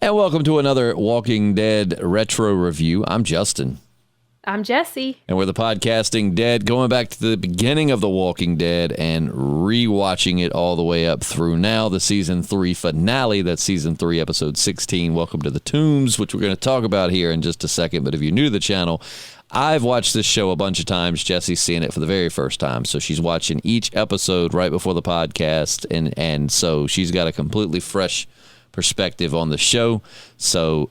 And welcome to another Walking Dead retro review. I'm Justin. I'm Jessi. And we're the Podcasting Dead, going back to the beginning of The Walking Dead and rewatching it all the way up through now, the Season 3 finale. That's Season 3, Episode 16, Welcome to the Toombs, which we're going to talk about here in just a second. But if you're new to the channel, I've watched this show a bunch of times. Jessi's seeing it for the very first time. So she's watching each episode right before the podcast. And so she's got a completely fresh perspective on the show. So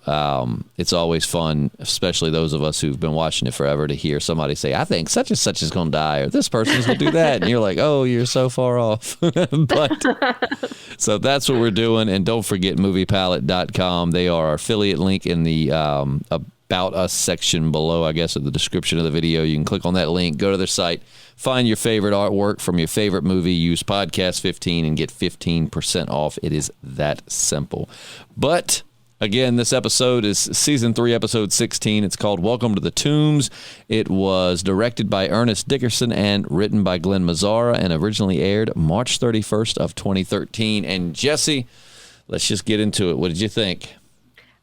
it's always fun, especially those of us who've been watching it forever, to hear somebody say, I think such and such is going to die, or this person's going to do that. And you're like, oh, you're so far off. But so that's what we're doing. And don't forget moviepalette.com. They are our affiliate link in the About Us section below, I guess, in the description of the video. You can click on that link, go to their site, find your favorite artwork from your favorite movie, use podcast 15 and get 15% off. It is that simple. But again, this episode is Season 3, Episode 16. It's called Welcome to the Toombs. It was directed by Ernest Dickerson and written by Glenn Mazzara and originally aired March 31st of 2013. And Jessi, let's just get into it. What did you think?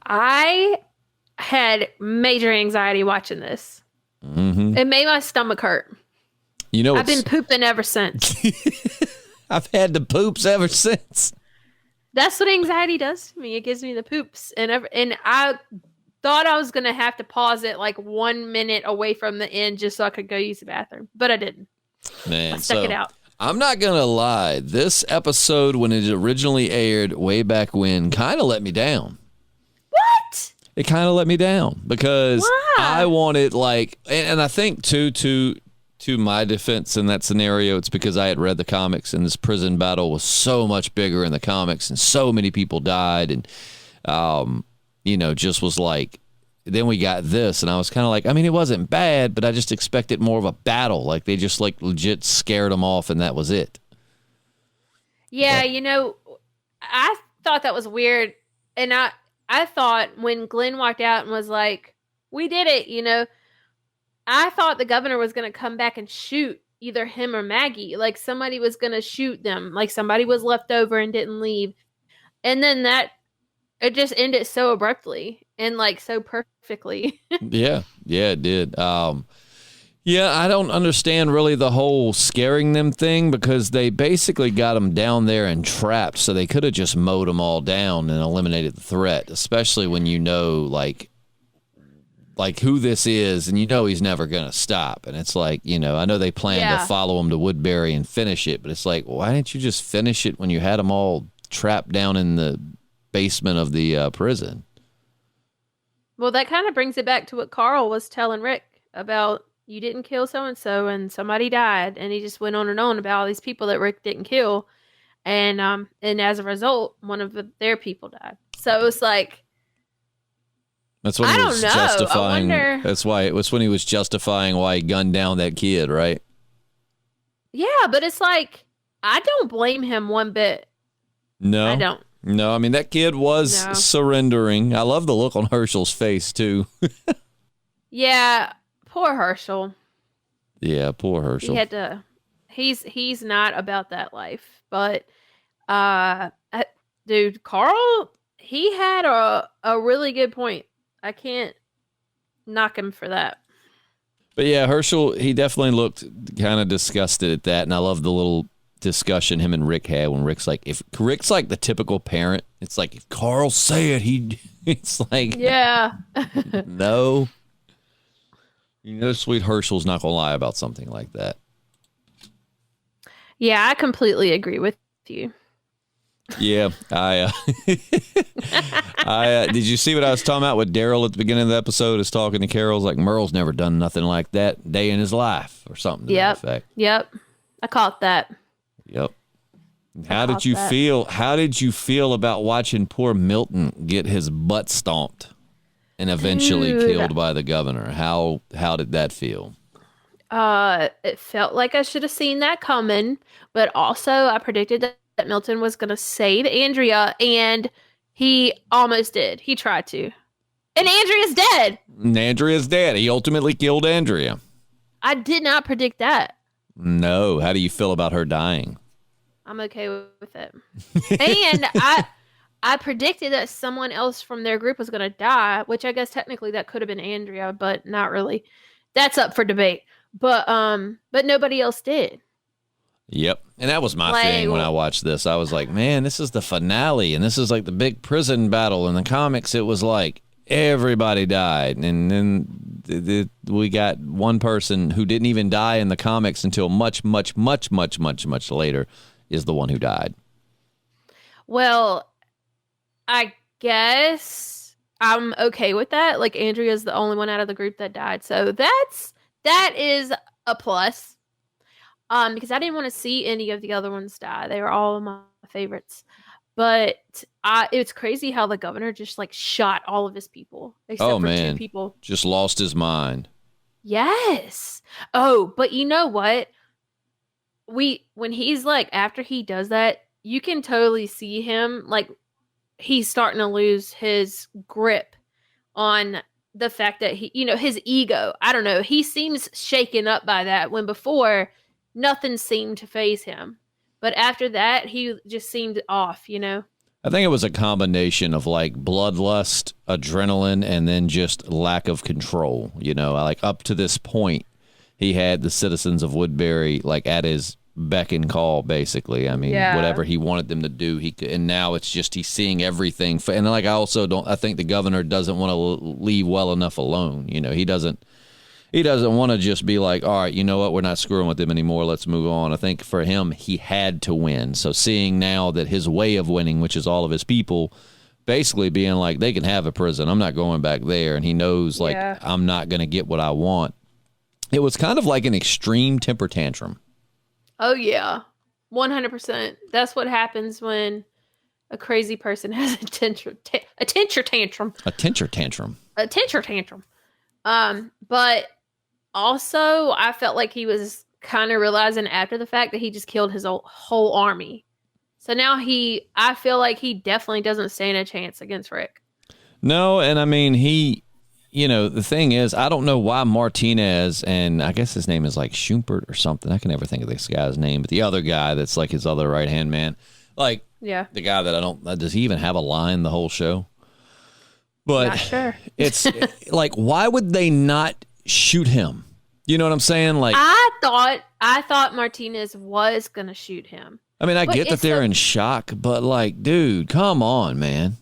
I had major anxiety watching this. Mm-hmm. It made my stomach hurt. You know, I've been pooping ever since. I've had the poops ever since. That's what anxiety does to me. It gives me the poops. And I thought I was going to have to pause it like 1 minute away from the end just so I could go use the bathroom. But I didn't. Man, I stuck it out. I'm not going to lie. This episode, when it originally aired way back when, kind of let me down. What? It kind of let me down because Why? I wanted, like, and I think to my defense in that scenario, it's because I had read the comics and this prison battle was so much bigger in the comics and so many people died, and just was like, then we got this and I was kind of like, I mean, it wasn't bad, but I just expected more of a battle. Like they just like legit scared them off and that was it. Yeah, I thought that was weird. And I thought when Glenn walked out and was like, we did it, I thought the governor was going to come back and shoot either him or Maggie. Like somebody was going to shoot them. Like somebody was left over and didn't leave. And then it just ended so abruptly and like so perfectly. Yeah, it did. I don't understand really the whole scaring them thing because they basically got them down there and trapped. So they could have just mowed them all down and eliminated the threat, especially when you know, like who this is and he's never going to stop. And it's like, I know they plan to follow him to Woodbury and finish it, but it's like, why didn't you just finish it when you had them all trapped down in the basement of the prison? Well, that kind of brings it back to what Carl was telling Rick about. You didn't kill so-and-so and somebody died. And he just went on and on about all these people that Rick didn't kill. And as a result, one of their people died. So it's like, that's when he was justifying. That's why it was when he was justifying why he gunned down that kid, right? Yeah, but it's like, I don't blame him one bit. No, I don't. No, I mean, that kid was surrendering. I love the look on Herschel's face, too. Yeah, poor Herschel. Yeah, poor Herschel. He had to. He's not about that life. But, dude, Carl, he had a really good point. I can't knock him for that. But yeah, Herschel, he definitely looked kind of disgusted at that. And I love the little discussion him and Rick had when Rick's like, if Rick's like the typical parent, it's like, if Carl said it's like, yeah, no, sweet Herschel's not going to lie about something like that. Yeah, I completely agree with you. Yeah, I did you see what I was talking about with Daryl at the beginning of the episode is talking to Carol's like, Merle's never done nothing like that day in his life or something to that effect. Yep. I caught that. Yep. How did you feel about watching poor Milton get his butt stomped and eventually killed by the governor? How did that feel? It felt like I should have seen that coming, but also I predicted that Milton was going to save Andrea, and he almost did. He tried to. And Andrea's dead. Andrea's dead. He ultimately killed Andrea. I did not predict that. No. How do you feel about her dying? I'm okay with it. And I predicted that someone else from their group was going to die, which I guess technically that could have been Andrea, but not really. That's up for debate. But nobody else did. Yep. And that was my thing when I watched this. I was like, man, this is the finale, and this is like the big prison battle. In the comics, it was like everybody died. And then we got one person who didn't even die in the comics until much, much, much, much, much, much later is the one who died. Well, I guess I'm okay with that. Like, Andrea's the only one out of the group that died. So that is a plus. Because I didn't want to see any of the other ones die. They were all my favorites. But it's crazy how the governor just like shot all of his people. Except for 2 people. Just lost his mind. Yes. Oh, but you know what? When he's like, after he does that, you can totally see him like he's starting to lose his grip on the fact that his ego. I don't know. He seems shaken up by that when before nothing seemed to faze him. But after that, he just seemed off, I think it was a combination of like bloodlust, adrenaline, and then just lack of control. Like up to this point, he had the citizens of Woodbury like at his beck and call, basically. I mean, whatever he wanted them to do, he could. And now it's just he's seeing everything. And like I think the governor doesn't want to leave well enough alone. He doesn't want to just be like, all right, you know what? We're not screwing with him anymore. Let's move on. I think for him, he had to win. So seeing now that his way of winning, which is all of his people, basically being like, they can have a prison. I'm not going back there. And he knows, like, I'm not going to get what I want. It was kind of like an extreme temper tantrum. Oh, yeah. 100%. That's what happens when a crazy person has a temper tantrum. A temper tantrum. But also, I felt like he was kind of realizing after the fact that he just killed his whole army. So now I feel like he definitely doesn't stand a chance against Rick. No, and I mean, the thing is, I don't know why Martinez, and I guess his name is like Schumpert or something. I can never think of this guy's name, but the other guy that's like his other right-hand man, like the guy that does he even have a line the whole show? But not sure. It's like, why would they not shoot him? You know what I'm saying? Like, I thought Martinez was gonna shoot him. I mean, I get that they're in shock, but like, dude, come on, man.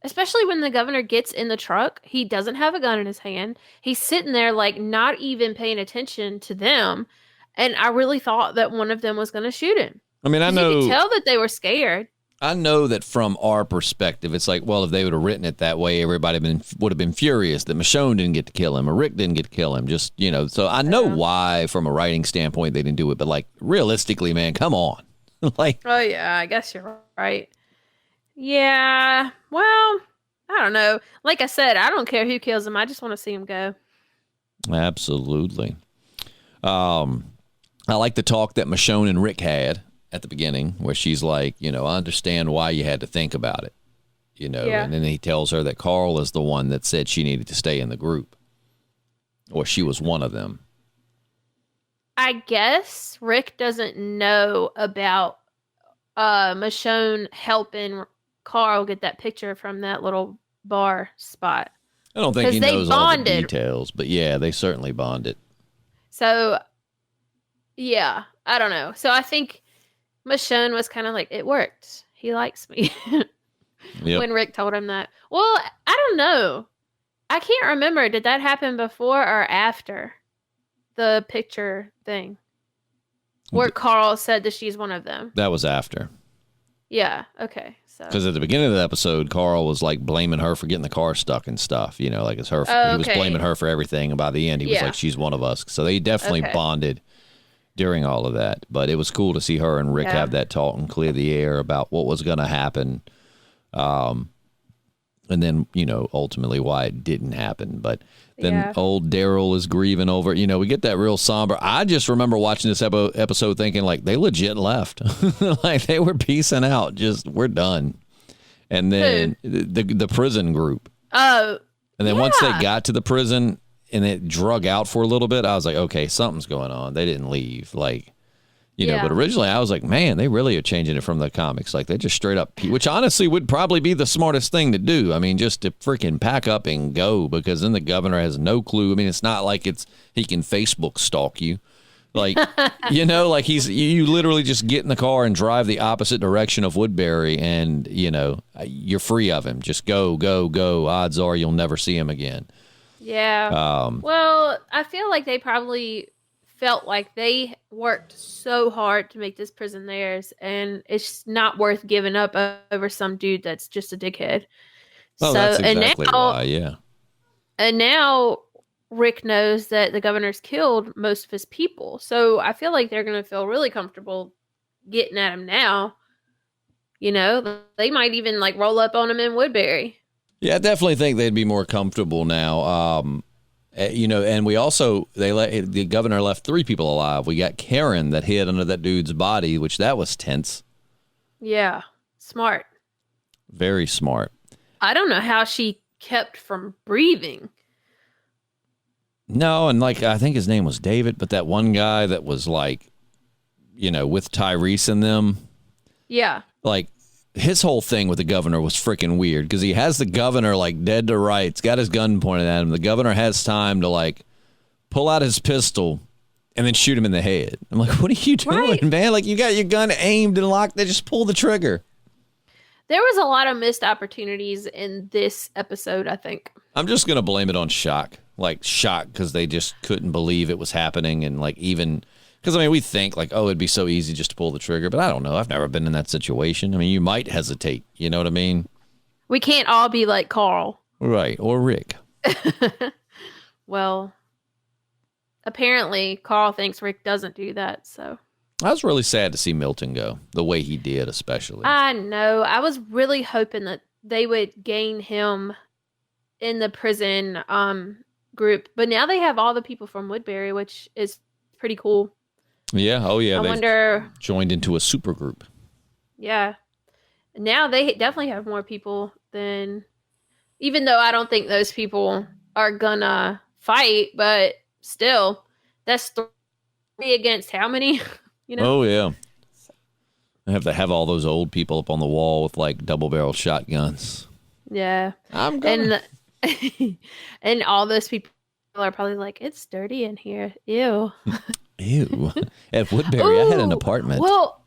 Especially when the governor gets in the truck, he doesn't have a gun in his hand. He's sitting there like not even paying attention to them, and I really thought that one of them was gonna shoot him. I mean, I know you could tell that they were scared. I know that from our perspective, it's like, well, if they would have written it that way, everybody would have been furious that Michonne didn't get to kill him or Rick didn't get to kill him. Just, so I know why from a writing standpoint they didn't do it. But like realistically, man, come on. Like, oh, yeah, I guess you're right. Yeah, well, I don't know. Like I said, I don't care who kills him. I just want to see him go. Absolutely. I like the talk that Michonne and Rick had at the beginning, where she's like, I understand why you had to think about it, and then he tells her that Carl is the one that said she needed to stay in the group, or she was one of them. I guess Rick doesn't know about Michonne helping Carl get that picture from that little bar spot. I don't think he knows all the details, but yeah, they certainly bonded. So, yeah, I don't know. So I think Michonne was kind of like, it worked. He likes me. When Rick told him that. Well, I don't know. I can't remember. Did that happen before or after the picture thing? Where Carl said that she's one of them. That was after. Yeah. Okay. So because at the beginning of the episode, Carl was like blaming her for getting the car stuck and stuff. Like it's her. He was blaming her for everything. And by the end, he was like, she's one of us. So they definitely bonded during all of that. But it was cool to see her and Rick have that talk and clear the air about what was going to happen. And then, ultimately why it didn't happen. But then old Daryl is grieving over it. We get that real somber. I just remember watching this episode thinking, like, they legit left. Like, they were peacing out. Just, we're done. And then the prison group. Oh, and then once they got to the prison and it drug out for a little bit, I was like, okay, something's going on. They didn't leave. Like, But originally I was like, man, they really are changing it from the comics. Like, they just straight up, which honestly would probably be the smartest thing to do. I mean, just to freaking pack up and go, because then the governor has no clue. I mean, it's not like he can Facebook stalk you. Like, like you literally just get in the car and drive the opposite direction of Woodbury, and, you're free of him. Just go, go, go. Odds are you'll never see him again. Yeah. Well, I feel like they probably felt like they worked so hard to make this prison theirs, and it's not worth giving up over some dude that's just a dickhead. Oh, that's exactly why, yeah. And now Rick knows that the governor's killed most of his people, so I feel like they're going to feel really comfortable getting at him now. They might even roll up on him in Woodbury. Yeah, I definitely think they'd be more comfortable now. And we also, the governor left 3 people alive. We got Karen that hid under that dude's body, which that was tense. Yeah, smart. Very smart. I don't know how she kept from breathing. No, and I think his name was David, but that one guy that was with Tyrese and them. Yeah. His whole thing with the governor was freaking weird, because he has the governor dead to rights, got his gun pointed at him. The governor has time to pull out his pistol and then shoot him in the head. I'm like, what are you doing, man? You got your gun aimed and locked. They just pull the trigger. There was a lot of missed opportunities in this episode, I think. I'm just going to blame it on shock. Shock because they just couldn't believe it was happening. And even... Because, we think, it'd be so easy just to pull the trigger. But I don't know. I've never been in that situation. You might hesitate. You know what I mean? We can't all be like Carl. Right. Or Rick. Well, apparently Carl thinks Rick doesn't do that, so. I was really sad to see Milton go, the way he did, especially. I know. I was really hoping that they would gain him in the prison group. But now they have all the people from Woodbury, which is pretty cool. Yeah. Oh, yeah. I wonder. Joined into a super group. Yeah. Now they definitely have more people than. Even though I don't think those people are gonna fight, but still, that's 3 against how many? Oh yeah. I have to have all those old people up on the wall with double-barrel shotguns. Yeah. I'm gonna. And all those people are probably it's dirty in here. Ew. Ew. At Woodbury, I had an apartment. Well,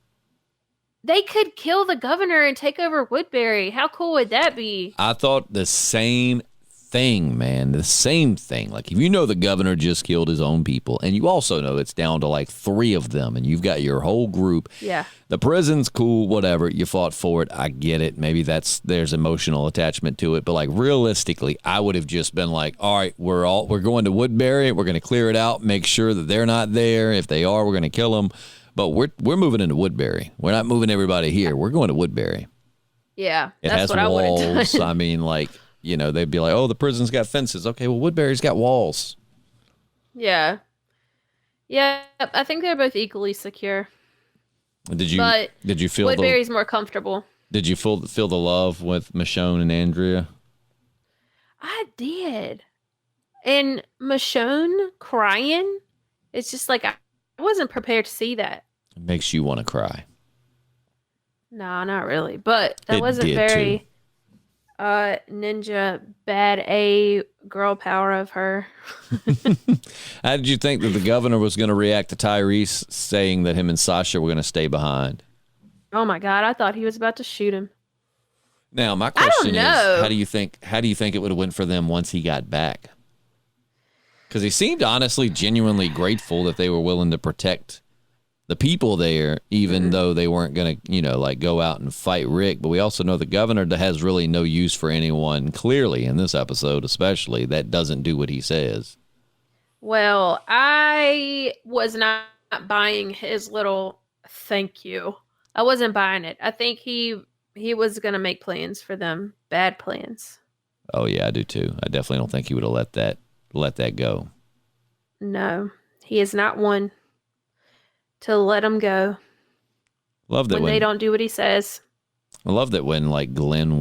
they could kill the governor and take over Woodbury. How cool would that be? I thought the same thing, man. The same thing. If the governor just killed his own people, and you also know it's down to 3 of them, and you've got your whole group. Yeah. The prison's cool, whatever. You fought for it. I get it. Maybe there's emotional attachment to it. But realistically, I would have just been all right, we're going to Woodbury. We're going to clear it out, make sure that they're not there. If they are, we're going to kill them. But we're moving into Woodbury. We're not moving everybody here. We're going to Woodbury. Yeah, it has walls. I mean, they'd be like, oh, the prison's got fences. Okay, well, Woodbury's got walls. Yeah. Yeah, I think they're both equally secure. Did you feel Woodbury's more comfortable? Did you feel the love with Michonne and Andrea? I did. And Michonne crying, it's just I wasn't prepared to see that. It makes you want to cry. No, not really. But that it wasn't very ninja bad A girl power of her. How did you think that the governor was going to react to Tyrese saying that him and Sasha were going to stay behind? Oh my God, I thought he was about to shoot him. Now, my question is, how do you think it would have went for them once he got back? Because he seemed honestly, genuinely grateful that they were willing to protect the people there, even though they weren't going to, go out and fight Rick. But we also know the governor has really no use for anyone, clearly, in this episode especially, that doesn't do what he says. Well, I was not buying his little thank you. I wasn't buying it. I think he was going to make plans for them. Bad plans. Oh, yeah, I do too. I definitely don't think he would have let that go. No, he is not one to let him go. Love that when they don't do what he says. I love that when Glenn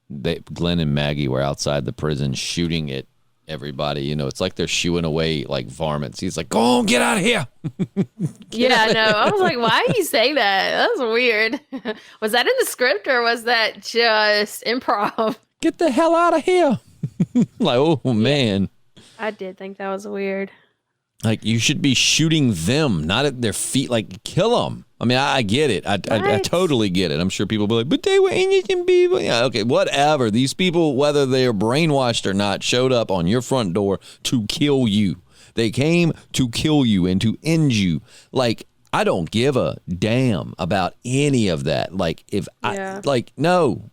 and Maggie were outside the prison shooting at everybody. You know, it's like they're shooing away like varmints. He's like, go on, get out of here. Yeah, no. I was like, why do you say that? That was weird. Was that in the script or was that just improv? Get the hell out of here. Like, oh, man. I did think that was weird. Like, you should be shooting them, not at their feet. Like, kill them. I mean, I get it. I totally get it. I'm sure people will be like, but they were innocent people. Yeah, okay, whatever. These people, whether they're brainwashed or not, showed up on your front door to kill you. They came to kill you and to end you. Like, I don't give a damn about any of that. Like, no.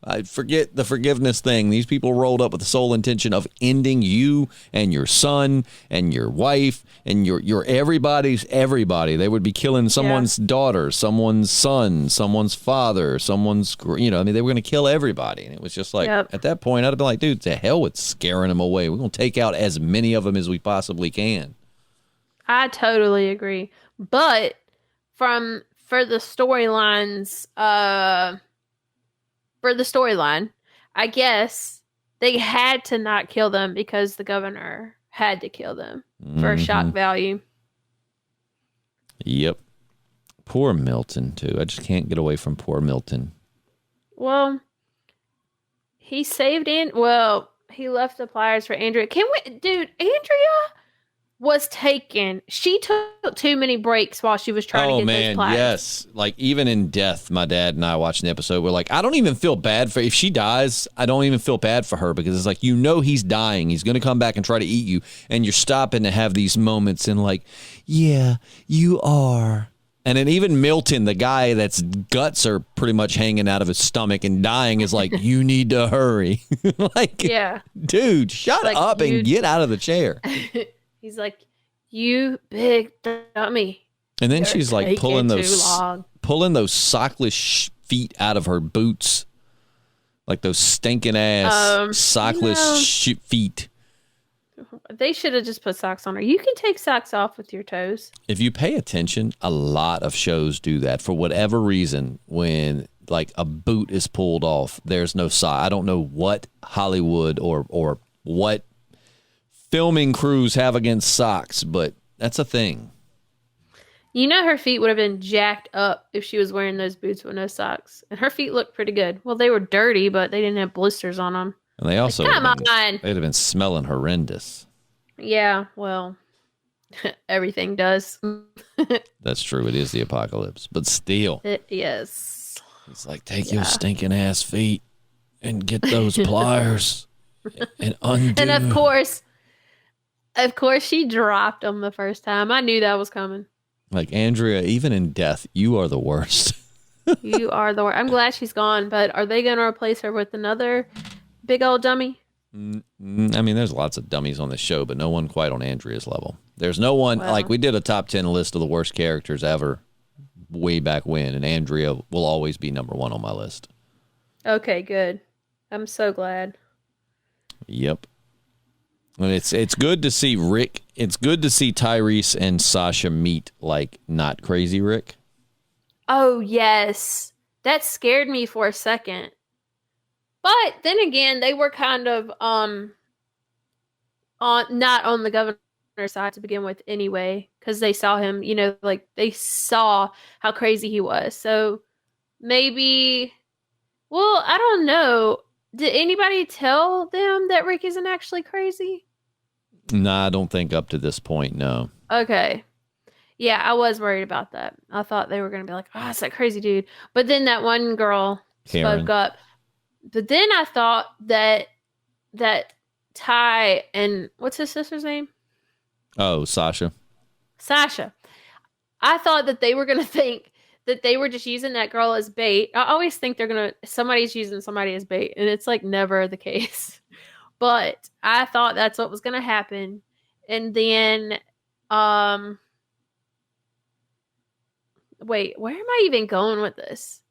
I forget the forgiveness thing. These people rolled up with the sole intention of ending you and your son and your wife and your everybody's everybody. They would be killing someone's daughter, someone's son, someone's father, someone's, they were going to kill everybody. And it was just like, at that point, I'd have been like, dude, to hell with scaring them away. We're going to take out as many of them as we possibly can. I totally agree. But for the storylines, I guess they had to not kill them because the governor had to kill them for shock value. Yep. Poor Milton, too. I just can't get away from poor Milton. Well, he saved he left the pliers for Andrea. Andrea was taken. She took too many breaks while she was trying to get those pliers. Yes. Like, even in death, my dad and I watching the episode, we're like, I don't even feel bad if she dies, I don't even feel bad for her because it's like, he's dying. He's going to come back and try to eat you. And you're stopping to have these moments and like, yeah, you are. And then even Milton, the guy that's guts are pretty much hanging out of his stomach and dying, is like, you need to hurry. Like, dude, shut up and get out of the chair. He's like, you big dummy. And then she's like pulling those sockless feet out of her boots. Like those stinking ass sockless feet. They should have just put socks on her. You can take socks off with your toes. If you pay attention, a lot of shows do that. For whatever reason, when like a boot is pulled off, there's no sock. I don't know what Hollywood or what filming crews have against socks, but that's a thing. Her feet would have been jacked up if she was wearing those boots with no socks. And her feet looked pretty good. Well, they were dirty, but they didn't have blisters on them. And they also they'd have been smelling horrendous. Yeah, well, everything does. That's true. It is the apocalypse. But still. Yes. It's like, take your stinking ass feet and get those pliers and undo. And of course, she dropped them the first time. I knew that was coming. Like, Andrea, even in death, you are the worst. You are the worst. I'm glad she's gone, but are they going to replace her with another big old dummy? I mean, there's lots of dummies on the show, but no one quite on Andrea's level. There's no one, like, we did a top 10 list of the worst characters ever way back when, and Andrea will always be number one on my list. Okay, good. I'm so glad. Yep. And it's good to see Rick. It's good to see Tyrese and Sasha meet like not crazy Rick. Oh, yes. That scared me for a second. But then again, they were kind of not on the governor's side to begin with anyway, because they saw him, like they saw how crazy he was. So maybe, well, I don't know. Did anybody tell them that Rick isn't actually crazy? Nah, I don't think up to this point, no. Okay. Yeah, I was worried about that. I thought they were going to be like, oh, it's that crazy dude. But then that one girl spoke up. But then I thought that Ty and what's his sister's name? Oh, Sasha. I thought that they were going to think that they were just using that girl as bait. I always think somebody's using somebody as bait, and it's like never the case. But I thought that's what was going to happen. And then, wait, where am I even going with this?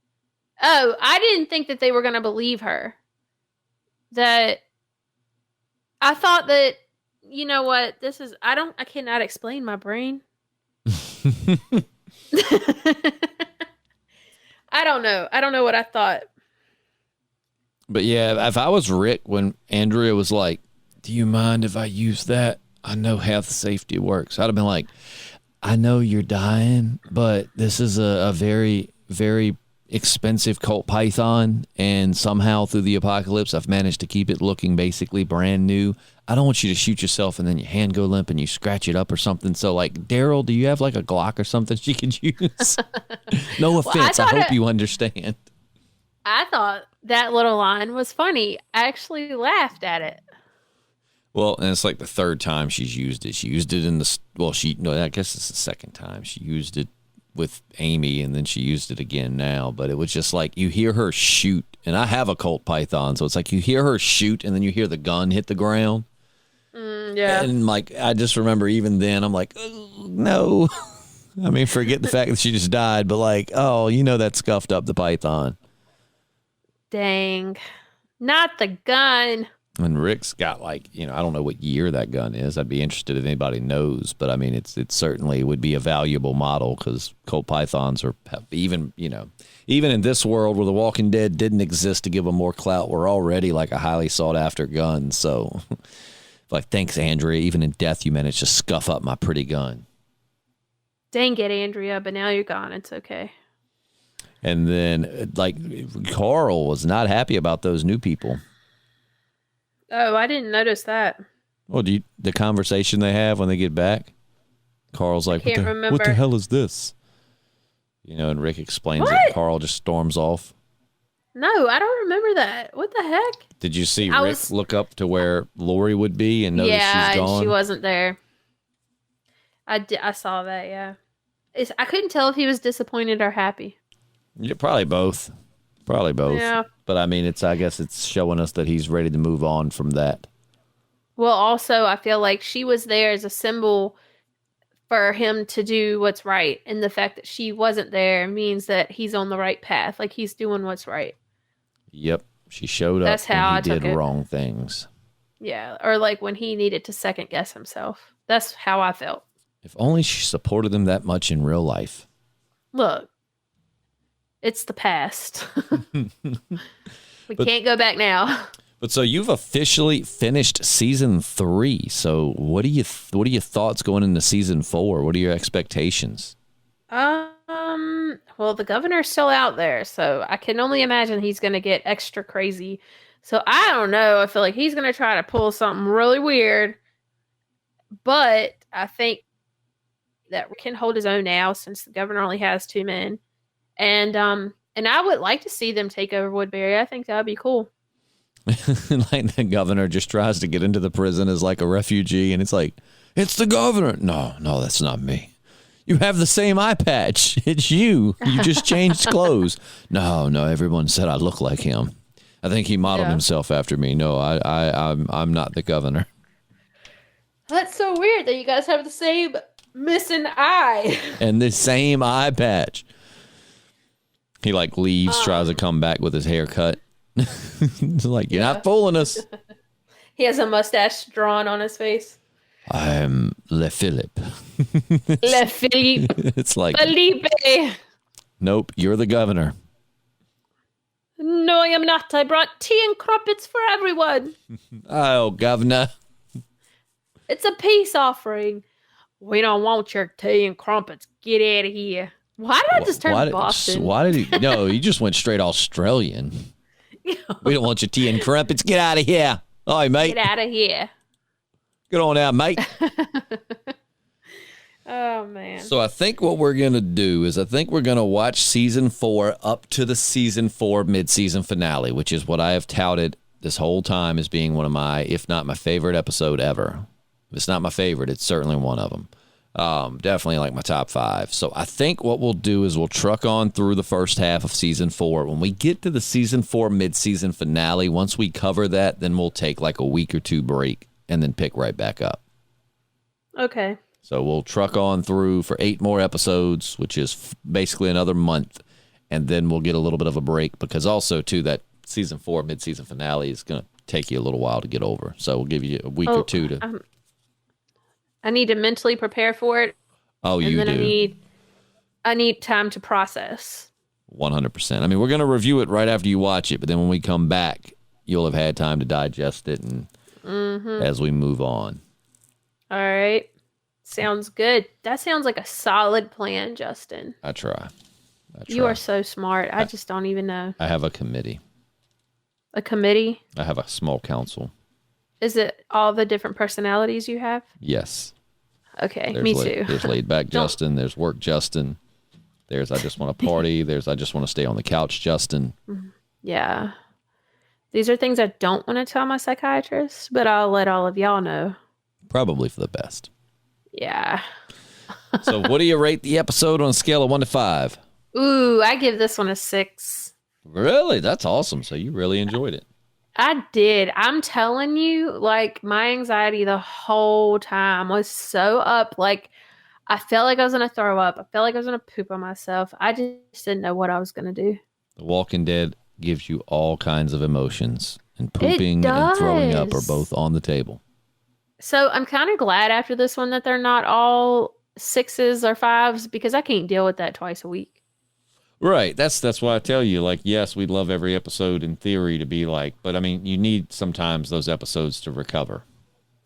Oh, I didn't think that they were going to believe her. That I thought that, you know what, I cannot explain my brain. I don't know. I don't know what I thought. But yeah, if I was Rick when Andrea was like, do you mind if I use that? I know health safety works. I'd have been like, I know you're dying, but this is a very, very expensive Colt Python, and somehow through the apocalypse, I've managed to keep it looking basically brand new. I don't want you to shoot yourself and then your hand go limp and you scratch it up or something. So, like, Daryl, do you have like a Glock or something she could use? No offense. I hope you understand. I thought that little line was funny. I actually laughed at it. Well, and it's like the third time she's used it. She used it in the, I guess it's the second time. She used it with Amy, and then she used it again now. But it was just like, you hear her shoot, and I have a Colt Python, so it's like you hear her shoot, and then you hear the gun hit the ground. Yeah. And like, I just remember even then, I'm like, oh, no. I mean, forget the fact that she just died, but like, oh, that scuffed up the Python. Dang. Not the gun. And Rick's got like, I don't know what year that gun is. I'd be interested if anybody knows, but I mean, it certainly would be a valuable model because Colt Pythons are even in this world where The Walking Dead didn't exist to give them more clout, we're already like a highly sought after gun. So like, thanks, Andrea. Even in death, you managed to scuff up my pretty gun. Dang it, Andrea, but now you're gone. It's okay. And then like Carl was not happy about those new people. Oh, I didn't notice that. Well, the conversation they have when they get back? Carl's like, what the hell is this? And Rick explains it. Carl just storms off. No, I don't remember that. What the heck? Did you see Rick look up to where Lori would be and notice she's gone? Yeah, she wasn't there. I saw that, yeah. I couldn't tell if he was disappointed or happy. Yeah, probably both. Yeah. But I mean, I guess it's showing us that he's ready to move on from that. Well, also, I feel like she was there as a symbol for him to do what's right. And the fact that she wasn't there means that he's on the right path. Like, he's doing what's right. Yep. She showed up That's how and he did wrong things. Yeah. Or like when he needed to second guess himself. That's how I felt. If only she supported him that much in real life. Look. It's the past. We can't go back now. But so you've officially finished season 3. So what are your thoughts going into season 4? What are your expectations? Well, the governor's still out there, so I can only imagine he's going to get extra crazy. So I don't know. I feel like he's going to try to pull something really weird. But I think that Rick can hold his own now since the governor only has 2 men. And I would like to see them take over Woodbury. I think that would be cool. Like the governor just tries to get into the prison as like a refugee, and it's like, it's the governor. No, that's not me. You have the same eye patch. It's you. You just changed clothes. No, everyone said I look like him. I think he modeled himself after me. No, I'm not the governor. That's so weird that you guys have the same missing eye. And the same eye patch. He like leaves, tries to come back with his haircut. Like, you're not fooling us. He has a mustache drawn on his face. I'm Le Philippe. Le Philippe. It's like, Felipe. Nope, you're the governor. No, I am not. I brought tea and crumpets for everyone. Oh, governor. It's a peace offering. We don't want your tea and crumpets. Get out of here. Why did I just turn Boston? Why did he? No, you just went straight Australian. We don't want your tea and crumpets. Get out of here. All right, mate. Get out of here. Get on out, mate. Oh, man. So I think what we're going to do is we're going to watch season 4 up to the season 4 mid-season finale, which is what I have touted this whole time as being one of my, if not my favorite episode ever. If it's not my favorite, it's certainly one of them. Definitely like my top 5. So I think what we'll do is we'll truck on through the first half of season 4. When we get to the season 4 mid-season finale, once we cover that, then we'll take like a week or 2 break and then pick right back up. Okay. So we'll truck on through for 8 more episodes, which is basically another month. And then we'll get a little bit of a break because also too, that season 4 mid-season finale is going to take you a little while to get over. So we'll give you a week or 2 to... I need to mentally prepare for it. Oh, you do. And then I need time to process. 100%. I mean, we're going to review it right after you watch it, but then when we come back, you'll have had time to digest it and as we move on. All right. Sounds good. That sounds like a solid plan, Justin. I try. You are so smart. I just don't even know. I have a committee. A committee? I have a small council. Is it all the different personalities you have? Yes. Okay, me too. There's laid back Justin. There's work Justin. There's I just want to party. There's I just want to stay on the couch Justin. Yeah. These are things I don't want to tell my psychiatrist, but I'll let all of y'all know. Probably for the best. Yeah. So what do you rate the episode on a scale of 1 to 5? Ooh, I give this one a 6. Really? That's awesome. So you really enjoyed it. I did. I'm telling you, like, my anxiety the whole time was so up. Like, I felt like I was going to throw up. I felt like I was going to poop on myself. I just didn't know what I was going to do. The Walking Dead gives you all kinds of emotions, and pooping and throwing up are both on the table. So I'm kind of glad after this one that they're not all 6s or 5s, because I can't deal with that twice a week. Right. That's why I tell you, like, yes, we'd love every episode in theory to be like, but I mean, you need sometimes those episodes to recover.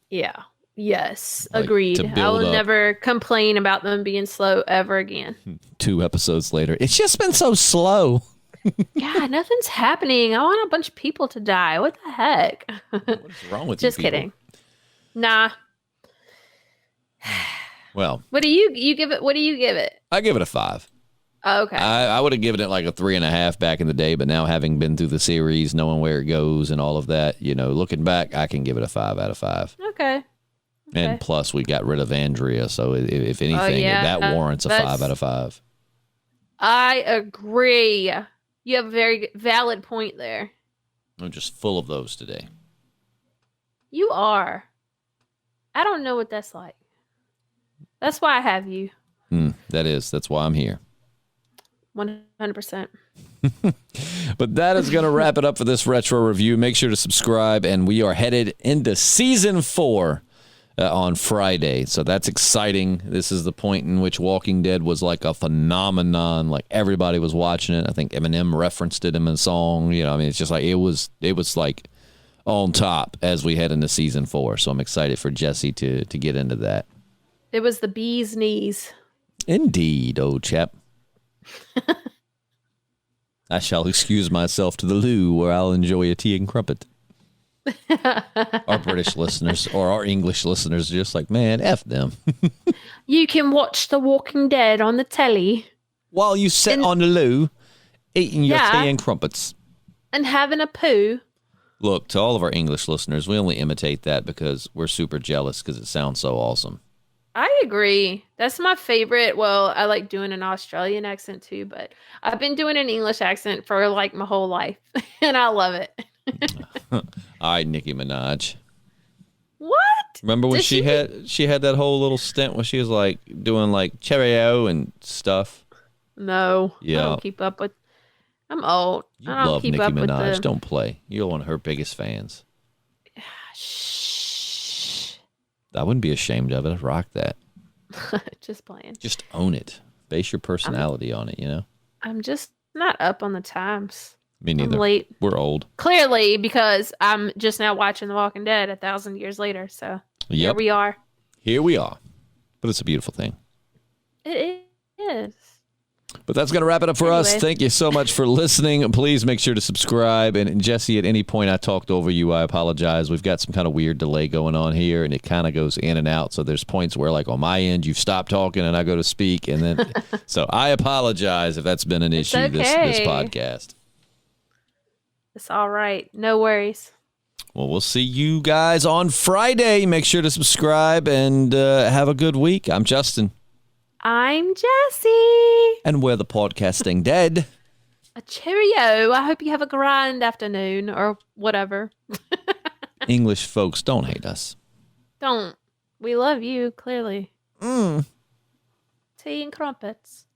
Yeah. Yes. Like, agreed. I will up. never complain about them being slow ever again. 2 episodes later, it's just been so slow. God, nothing's happening. I want a bunch of people to die. What the heck? What's wrong with you? Just kidding. Nah. Well, what do you give it? What do you give it? I give it a 5. Oh, okay. I would have given it like a 3.5 back in the day, but now having been through the series, knowing where it goes and all of that, you know, looking back, I can give it a 5 out of 5. Okay. And plus, we got rid of Andrea, so if anything, that warrants a 5 out of 5. I agree. You have a very valid point there. I'm just full of those today. You are. I don't know what that's like. That's why I have you. That's why I'm here. 100%. But that is going to wrap it up for this retro review. Make sure to subscribe, and we are headed into season 4 on Friday. So that's exciting. This is the point in which Walking Dead was like a phenomenon. Like everybody was watching it. I think Eminem referenced it in a song. You know, I mean, it's just like it was like on top as we head into season 4. So I'm excited for Jessi to get into that. It was the bee's knees. Indeed, old chap. I shall excuse myself to the loo, where I'll enjoy a tea and crumpet. Our British listeners or our English listeners are just like, man, F them. You can watch The Walking Dead on the telly. While you sit on the loo, eating your tea and crumpets. And having a poo. Look, to all of our English listeners, we only imitate that because we're super jealous because it sounds so awesome. I agree. That's my favorite. Well, I like doing an Australian accent too, but I've been doing an English accent for like my whole life, and I love it. All right, Nicki Minaj. What? Remember when she had that whole little stint where she was like doing like cheerio and stuff? No. Yeah. I don't keep up with. I'm old. You I don't love keep Nicki up Minaj. With the... Don't play. You're one of her biggest fans. Shh. I wouldn't be ashamed of it. I'd rock that. Just playing. Just own it. Base your personality on it, you know? I'm just not up on the times. Me neither. I'm late. We're old. Clearly, because I'm just now watching The Walking Dead 1,000 years later. So Here we are. Here we are. But it's a beautiful thing. It is. But that's going to wrap it up for us. Thank you so much for listening. Please make sure to subscribe. And Jessi, at any point I talked over you, I apologize. We've got some kind of weird delay going on here, and it kind of goes in and out. So there's points where, like, on my end, you've stopped talking and I go to speak. And then, so I apologize if that's been an issue this podcast. It's all right. No worries. Well, we'll see you guys on Friday. Make sure to subscribe and have a good week. I'm Justin. I'm Jessi. And we're the Podcasting Dead. A cheerio. I hope you have a grand afternoon or whatever. English folks, don't hate us. Don't. We love you, clearly. Tea and crumpets.